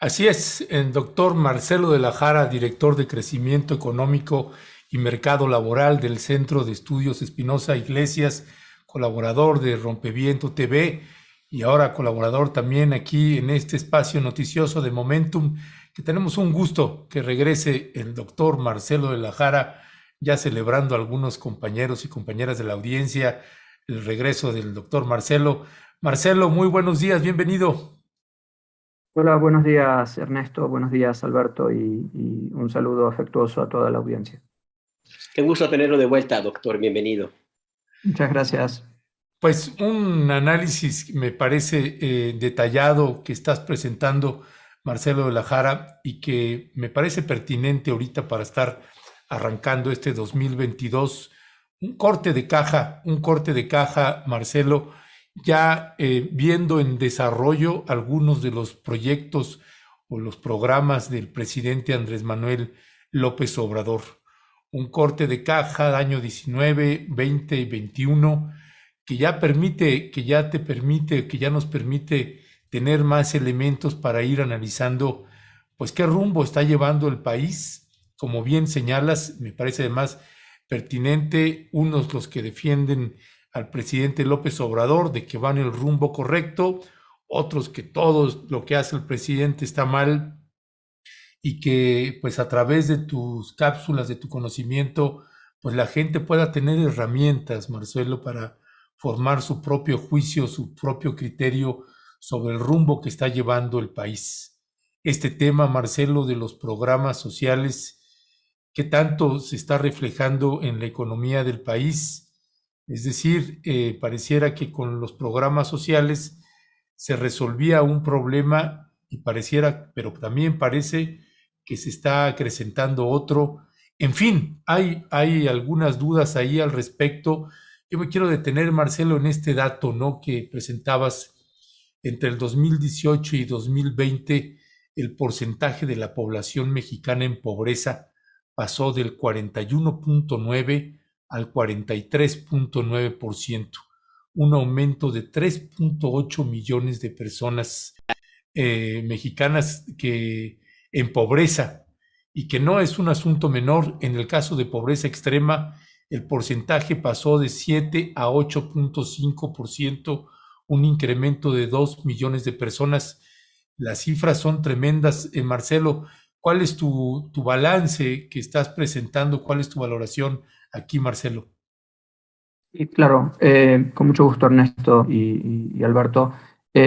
Así es, el doctor Marcelo de la Jara, director de Crecimiento Económico y Mercado Laboral del Centro de Estudios Espinosa Iglesias, colaborador de Rompeviento TV y ahora colaborador también aquí en este espacio noticioso de Momentum, que tenemos un gusto que regrese el doctor Marcelo de la Jara, ya celebrando a algunos compañeros y compañeras de la audiencia el regreso del doctor Marcelo. Marcelo, muy buenos días, bienvenido. Hola, buenos días Ernesto, buenos días Alberto y un saludo afectuoso a toda la audiencia. Qué gusto tenerlo de vuelta, doctor. Bienvenido. Muchas gracias. Pues un análisis me parece detallado que estás presentando, Marcelo de la Jara, y que me parece pertinente ahorita para estar arrancando este 2022. Un corte de caja, Marcelo, ya viendo en desarrollo algunos de los proyectos o los programas del presidente Andrés Manuel López Obrador. Un corte de caja año 19, 20 y 21 que ya permite, que ya te permite, que ya nos permite tener más elementos para ir analizando, pues qué rumbo está llevando el país. Como bien señalas, me parece además pertinente, unos los que defienden al presidente López Obrador de que van en el rumbo correcto, otros que todo lo que hace el presidente está mal y que pues a través de tus cápsulas, de tu conocimiento, pues la gente pueda tener herramientas, Marcelo, para formar su propio juicio, su propio criterio sobre el rumbo que está llevando el país. Este tema, Marcelo, de los programas sociales, ¿qué tanto se está reflejando en la economía del país? Es decir, pareciera que con los programas sociales se resolvía un problema y pareciera, pero también parece que se está acrecentando otro. En fin, hay algunas dudas ahí al respecto. Yo me quiero detener, Marcelo, en este dato, ¿no?, que presentabas entre el 2018 y 2020, el porcentaje de la población mexicana en pobreza pasó del 41.9 al 43.9%, un aumento de 3.8 millones de personas mexicanas que en pobreza, y que no es un asunto menor. En el caso de pobreza extrema, el porcentaje pasó de 7 a 8.5%, un incremento de 2 millones de personas. Las cifras son tremendas. Marcelo, ¿cuál es tu balance que estás presentando? ¿Cuál es tu valoración aquí, Marcelo? Y claro, con mucho gusto Ernesto y Alberto.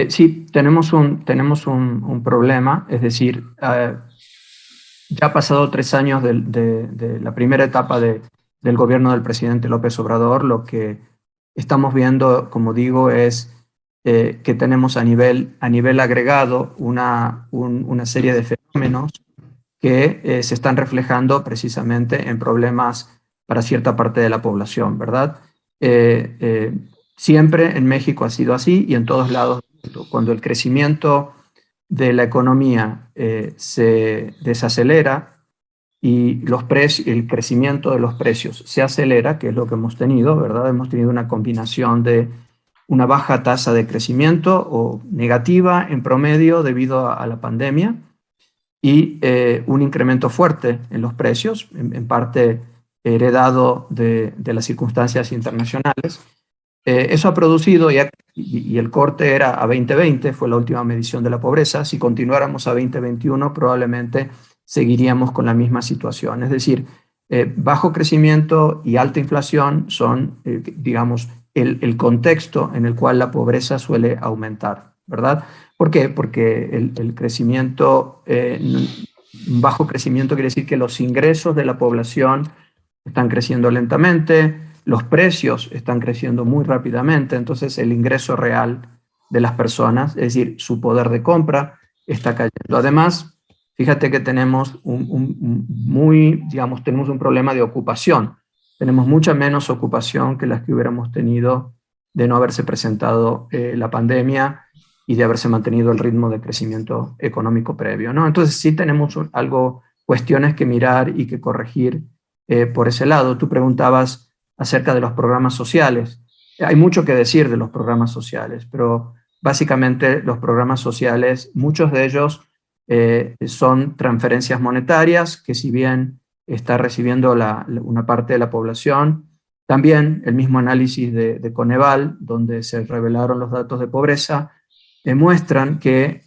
Sí, tenemos un problema, es decir, ya ha pasado 3 años de la primera etapa del gobierno del presidente López Obrador. Lo que estamos viendo, como digo, es que tenemos a nivel agregado una serie de fenómenos que se están reflejando precisamente en problemas para cierta parte de la población, ¿verdad? Eh, eh, Siempre en México ha sido así y en todos lados del mundo. Cuando el crecimiento de la economía se desacelera y el crecimiento de los precios se acelera, que es lo que hemos tenido, ¿verdad? Hemos tenido una combinación de una baja tasa de crecimiento o negativa en promedio debido a la pandemia y un incremento fuerte en los precios, en parte heredado de las circunstancias internacionales. Eso ha producido, y el corte era a 2020, fue la última medición de la pobreza. Si continuáramos a 2021, probablemente seguiríamos con la misma situación. Es decir, bajo crecimiento y alta inflación son, digamos, el contexto en el cual la pobreza suele aumentar, ¿verdad? ¿Por qué? Porque el crecimiento, un bajo crecimiento quiere decir que los ingresos de la población están creciendo lentamente, los precios están creciendo muy rápidamente, entonces el ingreso real de las personas, es decir, su poder de compra, está cayendo. Además, fíjate que tenemos tenemos un problema de ocupación. Tenemos mucha menos ocupación que las que hubiéramos tenido de no haberse presentado la pandemia y de haberse mantenido el ritmo de crecimiento económico previo, ¿no? Entonces sí tenemos cuestiones que mirar y que corregir por ese lado. Tú preguntabas acerca de los programas sociales. Hay mucho que decir de los programas sociales, pero básicamente los programas sociales, muchos de ellos son transferencias monetarias que, si bien está recibiendo una parte de la población, también el mismo análisis de Coneval, donde se revelaron los datos de pobreza, demuestran que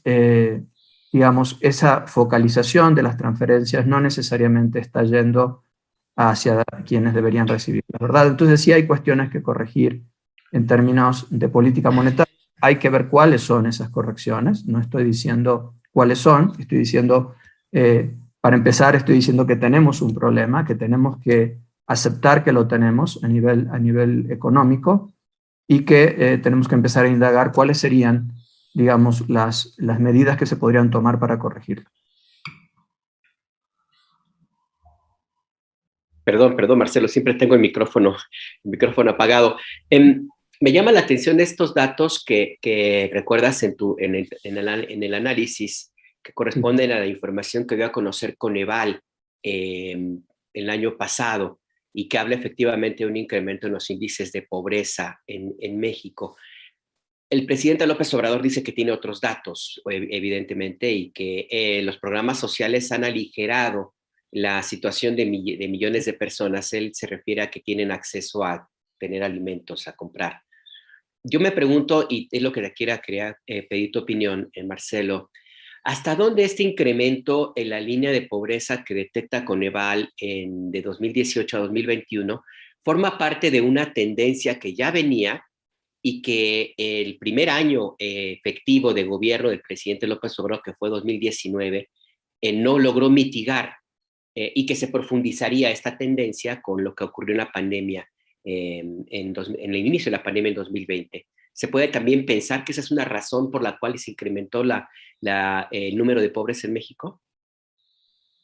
digamos, esa focalización de las transferencias no necesariamente está yendo hacia quienes deberían recibirlas, ¿verdad? Entonces sí hay cuestiones que corregir en términos de política monetaria. Hay que ver cuáles son esas correcciones. No estoy diciendo cuáles son, estoy diciendo, para empezar, estoy diciendo que tenemos un problema, que tenemos que aceptar que lo tenemos a nivel económico y que tenemos que empezar a indagar cuáles serían, digamos, las medidas que se podrían tomar para corregirlo. Perdón, Marcelo, siempre tengo el micrófono apagado. Me llama la atención estos datos que recuerdas en el análisis que corresponden a la información que dio a conocer Coneval el año pasado y que habla efectivamente de un incremento en los índices de pobreza en México. El presidente López Obrador dice que tiene otros datos, evidentemente, y que los programas sociales han aligerado la situación de millones de personas. Él se refiere a que tienen acceso a tener alimentos, a comprar. Yo me pregunto, y es lo que quería pedir tu opinión, Marcelo, ¿hasta dónde este incremento en la línea de pobreza que detecta Coneval de 2018 a 2021 forma parte de una tendencia que ya venía y que el primer año efectivo de gobierno del presidente López Obrador, que fue 2019, no logró mitigar y que se profundizaría esta tendencia con lo que ocurrió en la pandemia, en el inicio de la pandemia en 2020? ¿Se puede también pensar que esa es una razón por la cual se incrementó el número de pobres en México?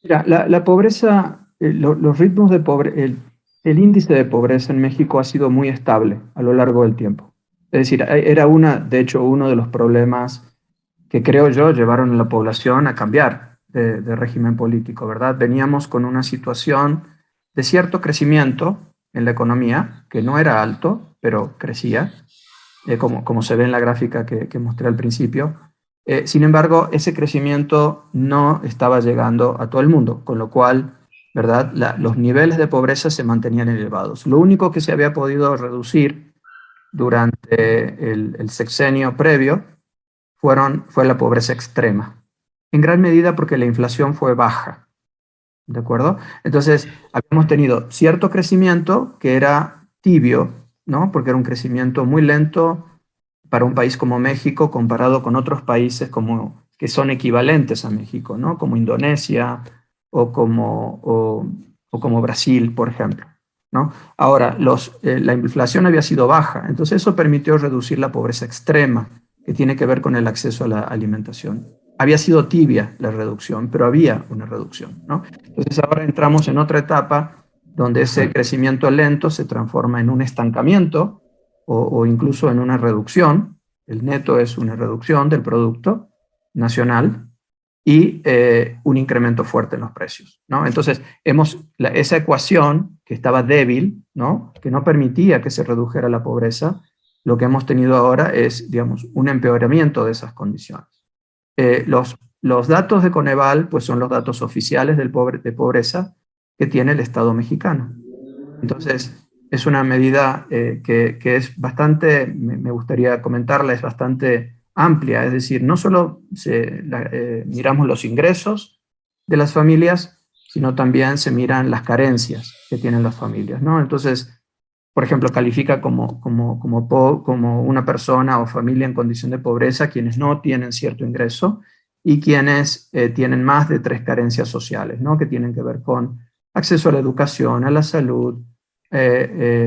Mira, la pobreza, los ritmos de pobreza, el índice de pobreza en México ha sido muy estable a lo largo del tiempo. Es decir, era de hecho, uno de los problemas que creo yo llevaron a la población a cambiar de régimen político, ¿verdad? Veníamos con una situación de cierto crecimiento en la economía, que no era alto, pero crecía, como se ve en la gráfica que mostré al principio. Sin embargo, ese crecimiento no estaba llegando a todo el mundo, con lo cual, ¿verdad? Los niveles de pobreza se mantenían elevados. Lo único que se había podido reducir durante el sexenio previo fue la pobreza extrema, en gran medida porque la inflación fue baja, ¿de acuerdo? Entonces, habíamos tenido cierto crecimiento que era tibio, ¿no? Porque era un crecimiento muy lento para un país como México comparado con otros países que son equivalentes a México, ¿no? Como Indonesia o como Brasil, por ejemplo, ¿no? Ahora, la inflación había sido baja, entonces eso permitió reducir la pobreza extrema, que tiene que ver con el acceso a la alimentación. Había sido tibia la reducción, pero había una reducción, ¿no? Entonces ahora entramos en otra etapa donde ese crecimiento lento se transforma en un estancamiento o incluso en una reducción. El neto es una reducción del producto nacional y un incremento fuerte en los precios, ¿no? Entonces, esa ecuación que estaba débil, ¿no? Que no permitía que se redujera la pobreza, lo que hemos tenido ahora es, digamos, un empeoramiento de esas condiciones. Los datos de Coneval pues, son los datos oficiales de pobreza que tiene el Estado mexicano. Entonces, es una medida que es bastante, me gustaría comentarla, es bastante amplia, es decir, no solo miramos los ingresos de las familias, sino también se miran las carencias que tienen las familias, ¿no? Entonces, por ejemplo, califica como una persona o familia en condición de pobreza quienes no tienen cierto ingreso y quienes tienen más de 3 carencias sociales, ¿no? Que tienen que ver con acceso a la educación, a la salud,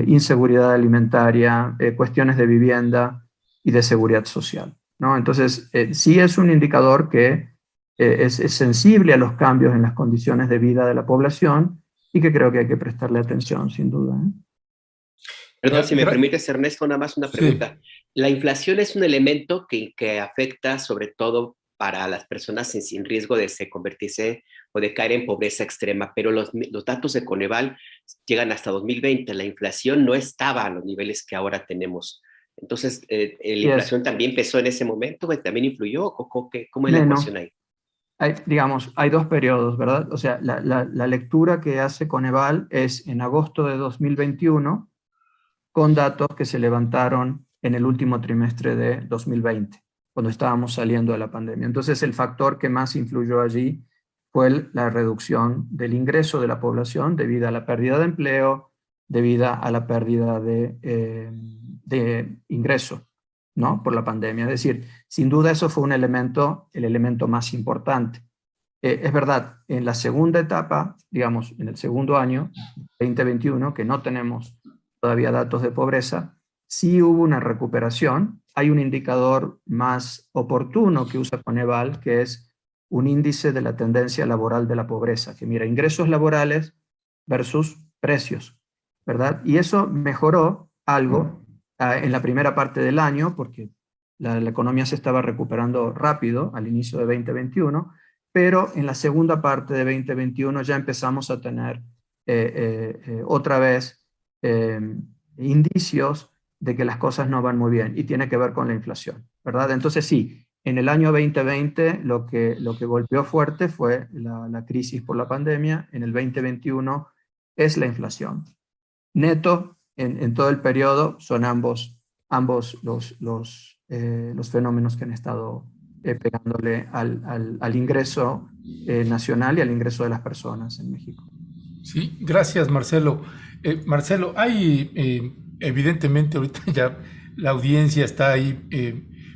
inseguridad alimentaria, cuestiones de vivienda y de seguridad social, ¿no? Entonces, sí es un indicador que es sensible a los cambios en las condiciones de vida de la población y que creo que hay que prestarle atención, sin duda, ¿eh? Perdón, si me permites, Ernesto, nada más una pregunta. Sí. ¿La inflación es un elemento que afecta sobre todo para las personas sin riesgo de convertirse o de caer en pobreza extrema? Pero los datos de Coneval llegan hasta 2020. La inflación no estaba a los niveles que ahora tenemos. Entonces, ¿la inflación también pesó en ese momento? ¿También influyó? ¿Cómo es la ecuación ahí? digamos, hay dos periodos, ¿verdad? O sea, la lectura que hace Coneval es en agosto de 2021 con datos que se levantaron en el último trimestre de 2020, cuando estábamos saliendo de la pandemia. Entonces, el factor que más influyó allí fue la reducción del ingreso de la población debido a la pérdida de empleo, debido a la pérdida de ingreso, ¿no? Por la pandemia. Es decir, sin duda eso fue el elemento más importante. Es verdad, en la segunda etapa, digamos, en el segundo año, 2021, que no tenemos todavía datos de pobreza, sí hubo una recuperación. Hay un indicador más oportuno que usa Coneval, que es un índice de la tendencia laboral de la pobreza, que mira ingresos laborales versus precios, ¿verdad? Y eso mejoró algo en la primera parte del año, porque la economía se estaba recuperando rápido al inicio de 2021, pero en la segunda parte de 2021 ya empezamos a tener otra vez indicios de que las cosas no van muy bien y tiene que ver con la inflación, ¿verdad? Entonces sí, en el año 2020 lo que golpeó fuerte fue la crisis por la pandemia, en el 2021 es la inflación. Neto, en todo el periodo, son ambos los fenómenos que han estado pegándole al ingreso nacional y al ingreso de las personas en México. Sí, gracias, Marcelo. Marcelo, hay evidentemente ahorita ya la audiencia está ahí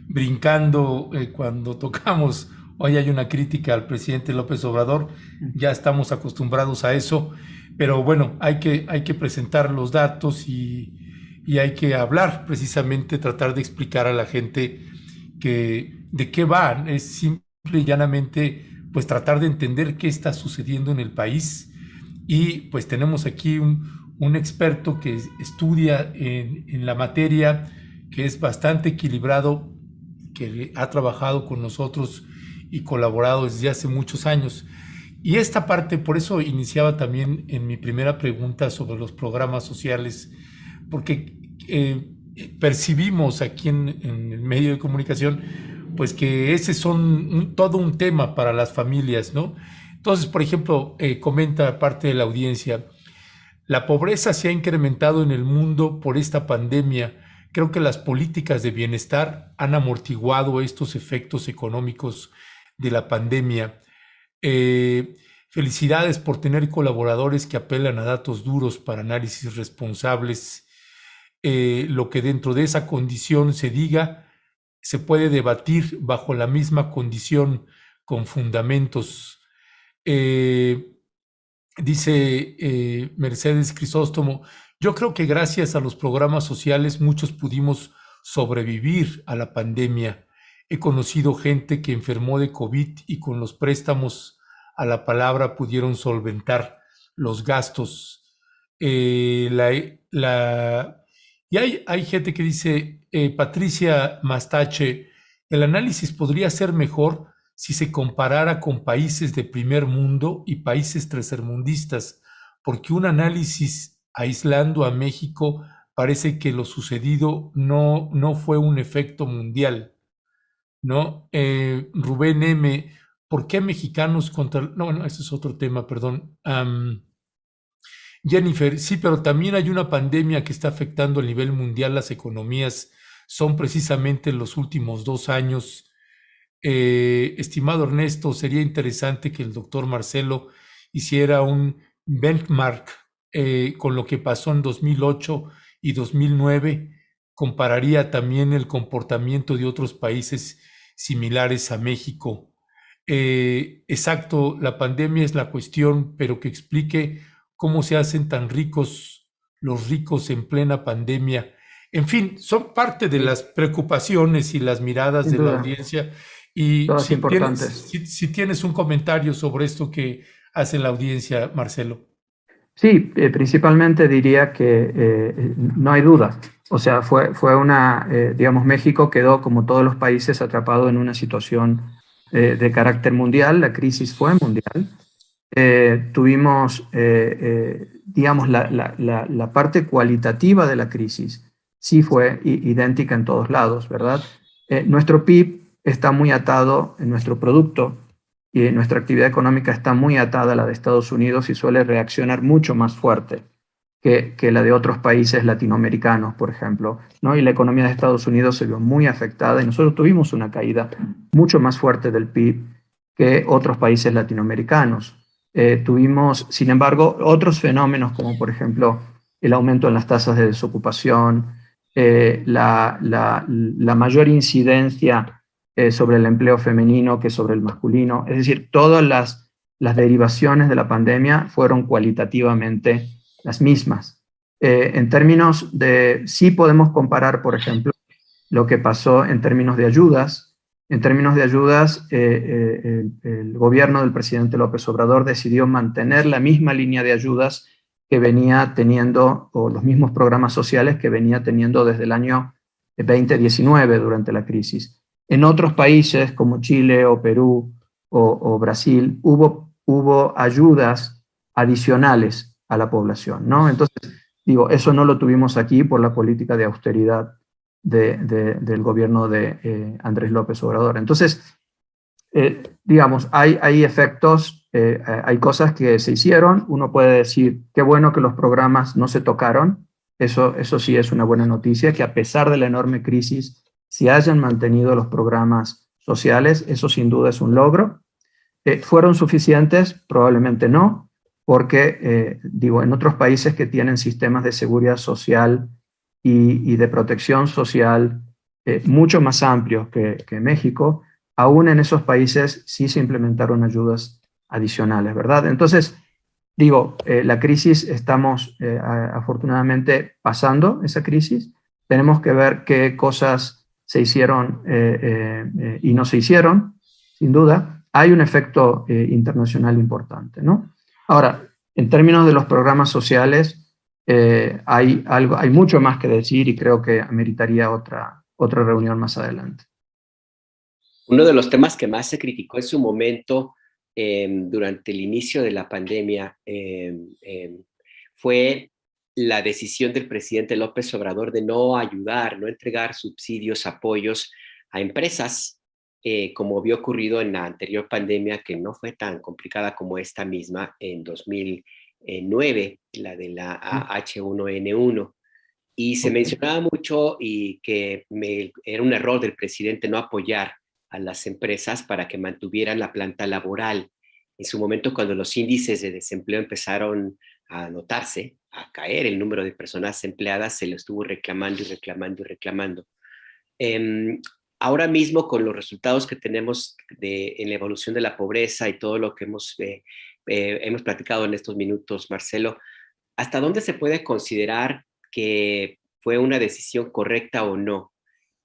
brincando cuando tocamos. Hoy hay una crítica al presidente López Obrador, ya estamos acostumbrados a eso, pero bueno, hay que presentar los datos y hay que hablar, precisamente tratar de explicar a la gente de qué van. Es simple y llanamente pues tratar de entender qué está sucediendo en el país. Y pues tenemos aquí un experto que estudia en la materia, que es bastante equilibrado, que ha trabajado con nosotros y colaborado desde hace muchos años. Y esta parte, por eso iniciaba también en mi primera pregunta sobre los programas sociales, porque percibimos aquí en el medio de comunicación, pues que ese son todo un tema para las familias, ¿no? Entonces, por ejemplo, comenta parte de la audiencia, la pobreza se ha incrementado en el mundo por esta pandemia. Creo que las políticas de bienestar han amortiguado estos efectos económicos de la pandemia. Felicidades por tener colaboradores que apelan a datos duros para análisis responsables. Lo que dentro de esa condición se diga, se puede debatir bajo la misma condición con fundamentos. Dice Mercedes Crisóstomo, yo creo que gracias a los programas sociales muchos pudimos sobrevivir a la pandemia. He conocido gente que enfermó de COVID y con los préstamos a la palabra pudieron solventar los gastos. Y hay gente que dice, Patricia Mastache, el análisis podría ser mejor si se comparara con países de primer mundo y países tercermundistas, porque un análisis aislando a México parece que lo sucedido no fue un efecto mundial, ¿no? Rubén M., ¿por qué mexicanos contra...? No, ese es otro tema, perdón. Jennifer, sí, pero también hay una pandemia que está afectando a nivel mundial las economías. Son precisamente los últimos 2 años. Estimado Ernesto, sería interesante que el doctor Marcelo hiciera un benchmark con lo que pasó en 2008 y 2009, compararía también el comportamiento de otros países similares a México. Exacto, la pandemia es la cuestión, pero que explique cómo se hacen tan ricos los ricos en plena pandemia. En fin, son parte de las preocupaciones y las miradas de la audiencia. Y si tienes un comentario sobre esto que hace la audiencia, Marcelo. Sí, principalmente diría que no hay duda. O sea, fue digamos, México quedó, como todos los países, atrapado en una situación de carácter mundial. La crisis fue mundial. Tuvimos, digamos, la parte cualitativa de la crisis sí fue idéntica en todos lados, ¿verdad? Nuestro PIB está muy atado, en nuestro Producto y nuestra actividad económica está muy atada a la de Estados Unidos y suele reaccionar mucho más fuerte que la de otros países latinoamericanos, por ejemplo, ¿no? Y la economía de Estados Unidos se vio muy afectada y nosotros tuvimos una caída mucho más fuerte del PIB que otros países latinoamericanos. Tuvimos, sin embargo, otros fenómenos como, por ejemplo, el aumento en las tasas de desocupación, la mayor incidencia sobre el empleo femenino que sobre el masculino. Es decir, todas las derivaciones de la pandemia fueron cualitativamente las mismas. En términos de, sí podemos comparar, por ejemplo, lo que pasó en términos de ayudas. En términos de ayudas, el gobierno del presidente López Obrador decidió mantener la misma línea de ayudas que venía teniendo, o los mismos programas sociales que venía teniendo desde el año 2019 durante la crisis. En otros países como Chile o Perú o Brasil hubo ayudas adicionales a la población, ¿no? Entonces, digo, eso no lo tuvimos aquí por la política de austeridad del gobierno de Andrés López Obrador. Entonces, digamos, hay efectos, hay cosas que se hicieron. Uno puede decir, qué bueno que los programas no se tocaron. Eso sí es una buena noticia, que a pesar de la enorme crisis, se hayan mantenido los programas sociales. Eso sin duda es un logro. ¿Fueron suficientes? Probablemente no, porque, digo, en otros países que tienen sistemas de seguridad social y de protección social mucho más amplios que México, aún en esos países sí se implementaron ayudas adicionales, ¿verdad? Entonces, digo, la crisis estamos afortunadamente pasando esa crisis. Tenemos que ver qué cosas se hicieron y no se hicieron, sin duda. Hay un efecto internacional importante, ¿no? Ahora, en términos de los programas sociales, hay mucho más que decir y creo que ameritaría otra reunión más adelante. Uno de los temas que más se criticó en su momento durante el inicio de la pandemia fue la decisión del presidente López Obrador de no ayudar, no entregar subsidios, apoyos a empresas, como había ocurrido en la anterior pandemia, que no fue tan complicada como esta misma en 2009, la de la H1N1. Y se mencionaba mucho y que era un error del presidente no apoyar a las empresas para que mantuvieran la planta laboral. En su momento, cuando los índices de desempleo empezaron a notarse, a caer el número de personas empleadas, se lo estuvo reclamando y reclamando y reclamando. Ahora mismo, con los resultados que tenemos en la evolución de la pobreza y todo lo que hemos platicado en estos minutos, Marcelo, ¿hasta dónde se puede considerar que fue una decisión correcta o no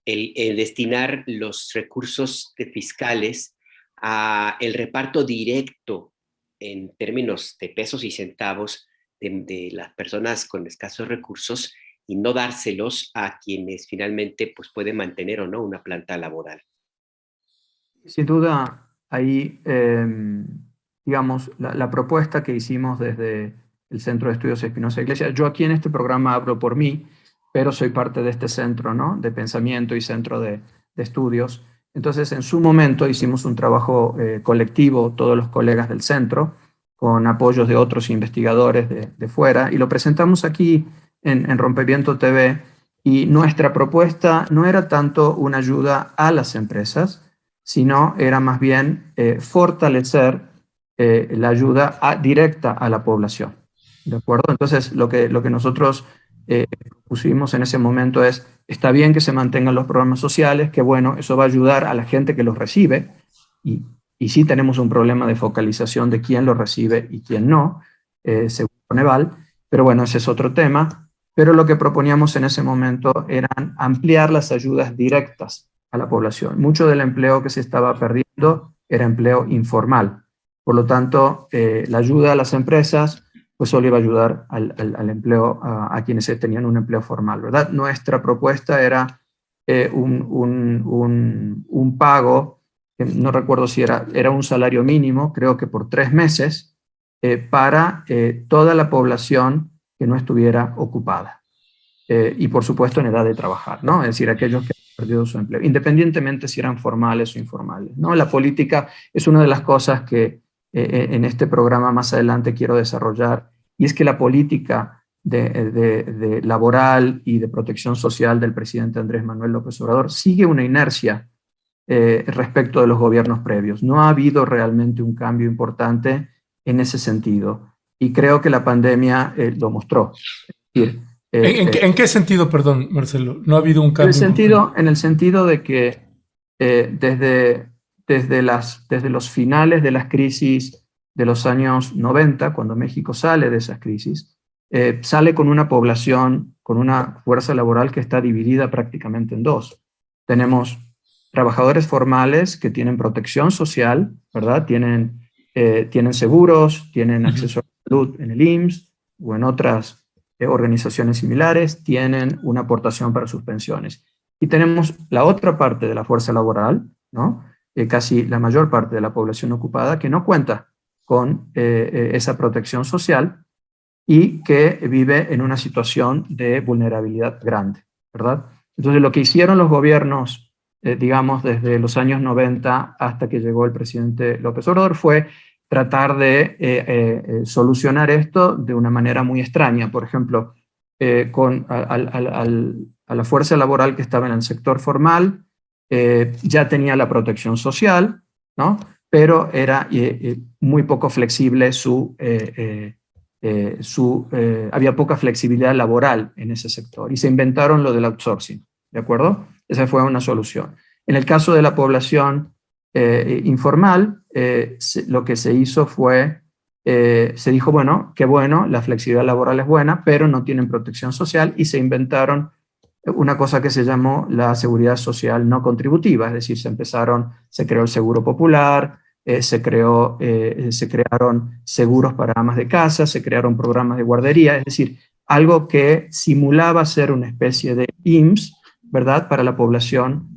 el destinar los recursos fiscales a el reparto directo en términos de pesos y centavos de las personas con escasos recursos y no dárselos a quienes finalmente pues, pueden mantener o no una planta laboral? Sin duda, ahí, digamos, la propuesta que hicimos desde el Centro de Estudios Espinosa Iglesias, yo aquí en este programa hablo por mí, pero soy parte de este centro, ¿no?, de pensamiento y centro de estudios. Entonces, en su momento hicimos un trabajo colectivo, todos los colegas del centro, con apoyos de otros investigadores de fuera, y lo presentamos aquí en Rompeviento TV, y nuestra propuesta no era tanto una ayuda a las empresas, sino era más bien fortalecer la ayuda directa a la población. ¿De acuerdo? Entonces, lo que nosotros pusimos en ese momento es, está bien que se mantengan los programas sociales, que bueno, eso va a ayudar a la gente que los recibe, y sí tenemos un problema de focalización de quién lo recibe y quién no, según Coneval, pero bueno, ese es otro tema. Pero lo que proponíamos en ese momento eran ampliar las ayudas directas a la población. Mucho del empleo que se estaba perdiendo era empleo informal. Por lo tanto, la ayuda a las empresas pues solo iba a ayudar al empleo, a quienes tenían un empleo formal, ¿verdad? Nuestra propuesta era un pago, no recuerdo si era un salario mínimo, creo que por 3 meses, para toda la población que no estuviera ocupada. Y por supuesto en edad de trabajar, ¿no? Es decir, aquellos que perdido su empleo, independientemente si eran formales o informales, ¿no? La política es una de las cosas que en este programa más adelante quiero desarrollar, y es que la política de laboral y de protección social del presidente Andrés Manuel López Obrador sigue una inercia respecto de los gobiernos previos. No ha habido realmente un cambio importante en ese sentido, y creo que la pandemia lo mostró. Es decir, ¿En qué sentido, perdón, Marcelo? ¿No ha habido un cambio importante? en el sentido de que desde los finales de las crisis de los años 90, cuando México sale de esas crisis, sale con una población, con una fuerza laboral que está dividida prácticamente en dos. Tenemos trabajadores formales que tienen protección social, ¿verdad? Tienen seguros, tienen acceso a la salud en el IMSS o en otras organizaciones similares, tienen una aportación para sus pensiones. Y tenemos la otra parte de la fuerza laboral, ¿no? Casi la mayor parte de la población ocupada que no cuenta con esa protección social y que vive en una situación de vulnerabilidad grande, ¿verdad? Entonces, lo que hicieron los gobiernos, digamos, desde los años 90 hasta que llegó el presidente López Obrador fue tratar de solucionar esto de una manera muy extraña. Por ejemplo, a la fuerza laboral que estaba en el sector formal, ya tenía la protección social, ¿no? Pero era muy poco flexible había poca flexibilidad laboral en ese sector y se inventaron lo del outsourcing, ¿de acuerdo? Esa fue una solución. En el caso de la población informal, lo que se hizo fue, se dijo, bueno, qué bueno, la flexibilidad laboral es buena, pero no tienen protección social, y se inventaron una cosa que se llamó la seguridad social no contributiva, es decir, se creó el seguro popular, se crearon seguros para amas de casa, se crearon programas de guardería, es decir, algo que simulaba ser una especie de IMSS, ¿verdad?, para la población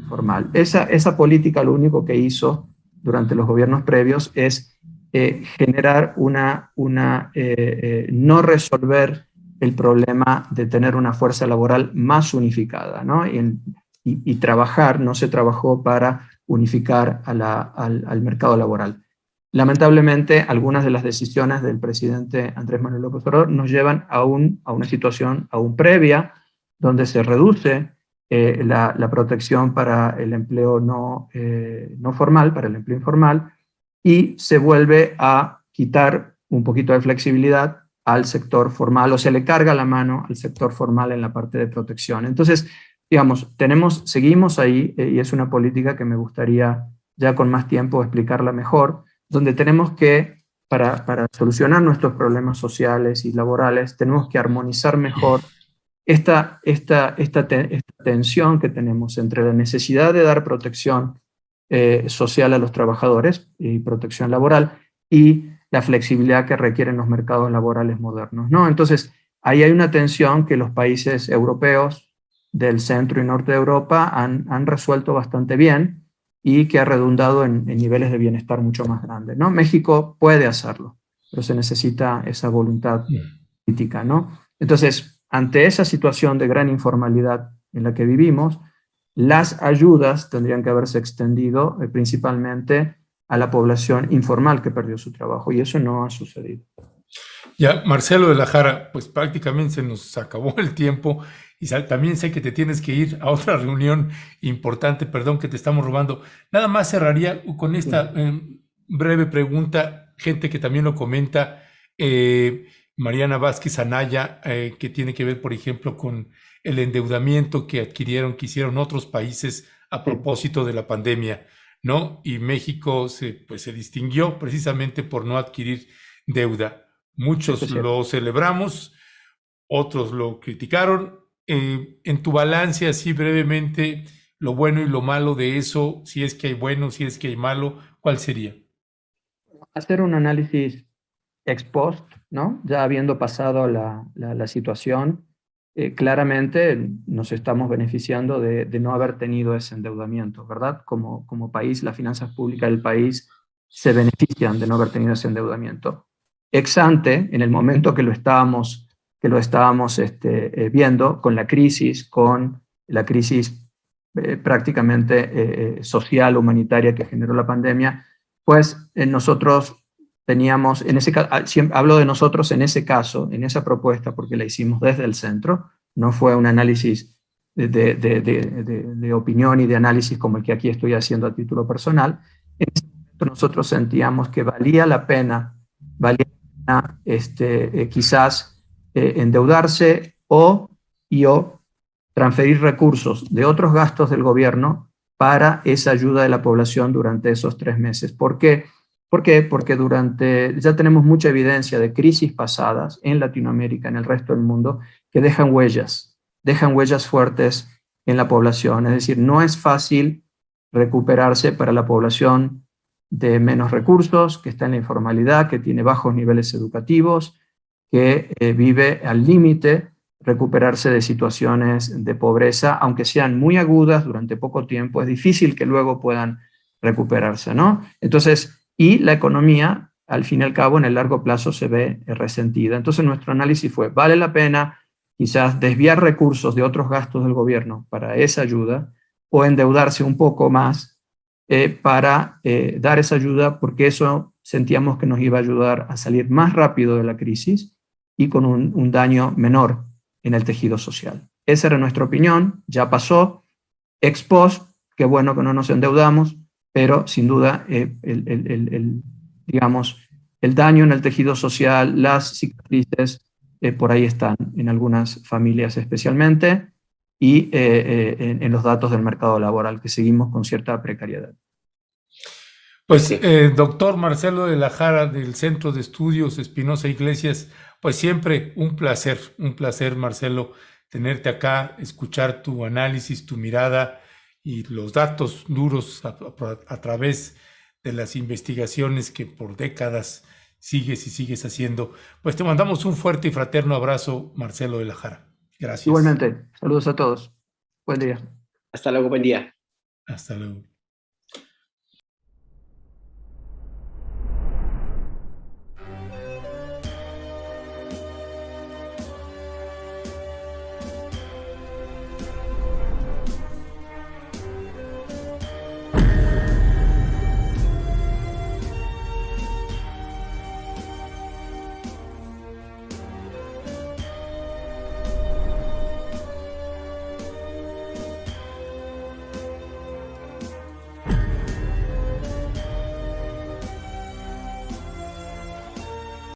formal. Esa política lo único que hizo durante los gobiernos previos es generar no resolver el problema de tener una fuerza laboral más unificada, ¿no? Y trabajar, no se trabajó para unificar al mercado laboral. Lamentablemente, algunas de las decisiones del presidente Andrés Manuel López Obrador nos llevan a una situación aún previa, donde se reduce la protección para el empleo no formal, para el empleo informal, y se vuelve a quitar un poquito de flexibilidad al sector formal, o se le carga la mano al sector formal en la parte de protección. Entonces, digamos, seguimos ahí, y es una política que me gustaría ya con más tiempo explicarla mejor, donde tenemos que, para solucionar nuestros problemas sociales y laborales, tenemos que armonizar mejor esta tensión que tenemos entre la necesidad de dar protección social a los trabajadores y protección laboral, y la flexibilidad que requieren los mercados laborales modernos, ¿no? Entonces, ahí hay una tensión que los países europeos del centro y norte de Europa han resuelto bastante bien, y que ha redundado en niveles de bienestar mucho más grandes, ¿no? México puede hacerlo, pero se necesita esa voluntad política, ¿no? Entonces, ante esa situación de gran informalidad en la que vivimos, las ayudas tendrían que haberse extendido principalmente a la población informal que perdió su trabajo, y eso no ha sucedido. Ya, Marcelo de la Jara, pues prácticamente se nos acabó el tiempo, y también sé que te tienes que ir a otra reunión importante, perdón que te estamos robando. Nada más cerraría con esta breve pregunta, gente que también lo comenta, Mariana Vázquez Anaya, que tiene que ver, por ejemplo, con el endeudamiento que hicieron otros países a propósito de la pandemia, ¿no? Y México se distinguió precisamente por no adquirir deuda. Muchos lo celebramos, otros lo criticaron. En tu balance, así brevemente, lo bueno y lo malo de eso, si es que hay bueno, si es que hay malo, ¿cuál sería? Hacer un análisis ex post, ¿no? Ya habiendo pasado la situación, claramente nos estamos beneficiando de no haber tenido ese endeudamiento, ¿verdad? Como país, las finanzas públicas del país se benefician de no haber tenido ese endeudamiento. Ex ante, en el momento que lo estábamos viendo, con la crisis prácticamente social, humanitaria que generó la pandemia, pues nosotros teníamos, en ese caso, hablo de nosotros en ese caso, en esa propuesta, porque la hicimos desde el centro, no fue un análisis de opinión y de análisis como el que aquí estoy haciendo a título personal. En ese momento nosotros sentíamos que valía la pena quizás endeudarse o transferir recursos de otros gastos del gobierno para esa ayuda de la población durante esos 3 meses. ¿Por qué? ¿Por qué? Porque ya tenemos mucha evidencia de crisis pasadas en Latinoamérica, en el resto del mundo, que dejan huellas fuertes en la población. Es decir, no es fácil recuperarse para la población de menos recursos, que está en la informalidad, que tiene bajos niveles educativos, que vive al límite, recuperarse de situaciones de pobreza, aunque sean muy agudas durante poco tiempo, es difícil que luego puedan recuperarse, ¿no? Entonces, y la economía, al fin y al cabo, en el largo plazo se ve resentida. Entonces, nuestro análisis fue, ¿vale la pena quizás desviar recursos de otros gastos del gobierno para esa ayuda o endeudarse un poco más para dar esa ayuda, porque eso sentíamos que nos iba a ayudar a salir más rápido de la crisis y con un daño menor en el tejido social? Esa era nuestra opinión, ya pasó, ex post, qué bueno que no nos endeudamos, pero sin duda digamos, el daño en el tejido social, las cicatrices, por ahí están en algunas familias especialmente, y en los datos del mercado laboral, que seguimos con cierta precariedad. Pues, doctor Marcelo de la Jara, del Centro de Estudios Espinosa Iglesias, pues siempre un placer, Marcelo, tenerte acá, escuchar tu análisis, tu mirada y los datos duros a través de las investigaciones que por décadas sigues haciendo. Pues te mandamos un fuerte y fraterno abrazo, Marcelo de la Jara. Gracias. Igualmente, saludos a todos. Buen día. Hasta luego, buen día. Hasta luego.